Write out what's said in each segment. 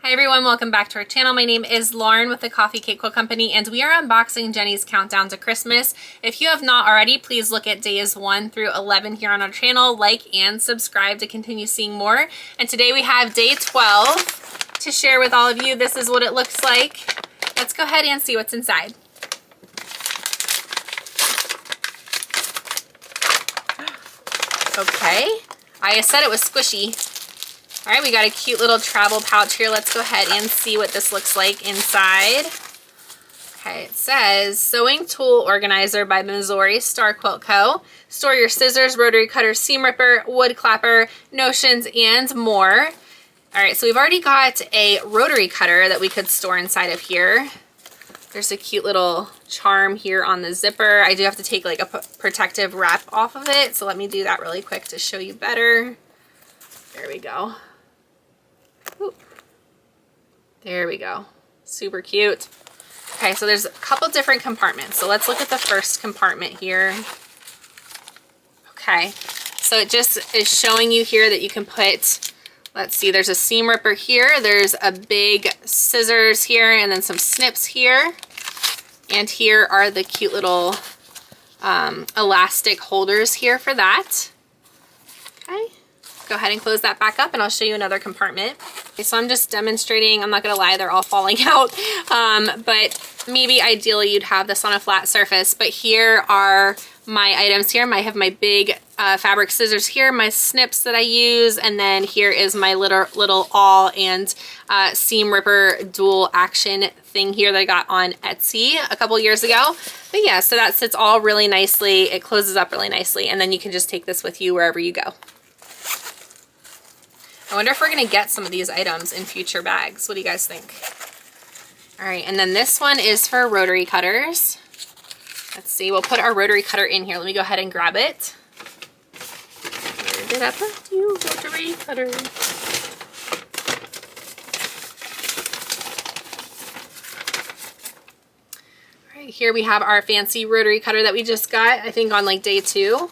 Hi everyone, welcome back to our channel. My name is Lauren with the Coffee Cake Quilt Company and we are unboxing Jenny's Countdown to Christmas. If you have not already, please look at days 1 through 11 here on our channel, like and subscribe to continue seeing more. And today we have day 12 to share with all of you. This is what it looks like. Let's go ahead and see what's inside. Okay, I said it was squishy. All right, we got a cute little travel pouch here. Let's go ahead and see what this looks like inside. Okay, it says Sewing Tool Organizer by Missouri Star Quilt Co. Store your scissors, rotary cutter, seam ripper, wood clapper, notions, and more. All right, so we've already got a rotary cutter that we could store inside of here. There's a cute little charm here on the zipper. I do have to take like a protective wrap off of it, so let me do that really quick to show you better. There we go. Ooh. There we go. Super cute. Okay, so there's a couple different compartments. So let's look at the first compartment here. Okay, so it just is showing you here that you can put, let's see, there's a seam ripper here, there's a big scissors here, and then some snips here. And here are the cute little elastic holders here for that. Okay. Go ahead and close that back up and I'll show you another compartment. Okay, so I'm just demonstrating, I'm not gonna lie, they're all falling out, but maybe ideally you'd have this on a flat surface, but here are my items here. I have my big fabric scissors here, my snips that I use, and then here is my little awl and seam ripper dual action thing here that I got on Etsy a couple years ago. But yeah, so that sits all really nicely, it closes up really nicely, and then you can just take this with you wherever you go. I wonder if we're gonna get some of these items in future bags. What do you guys think? All right, and then this one is for rotary cutters. Let's see, we'll put our rotary cutter in here. Let me go ahead and grab it. Where did I put you, rotary cutter? All right, here we have our fancy rotary cutter that we just got, I think on like day 2.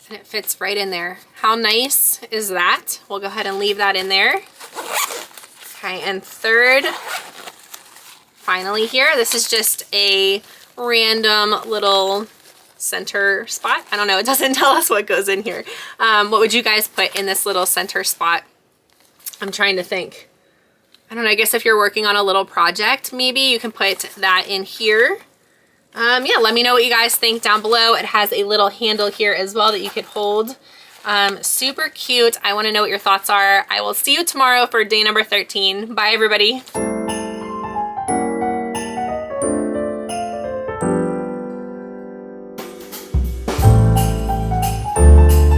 And it fits right in there. How nice is that? We'll go ahead and leave that in there. Okay, and third, finally here, this is just a random little center spot. I don't know, it doesn't tell us what goes in here. What would you guys put in this little center spot? I'm trying to think. I don't know, I guess if you're working on a little project, maybe you can put that in here. Yeah, let me know what you guys think down below. It has a little handle here as well that you could hold. Super cute. I want to know what your thoughts are. I will see you tomorrow for day number 13. Bye, everybody.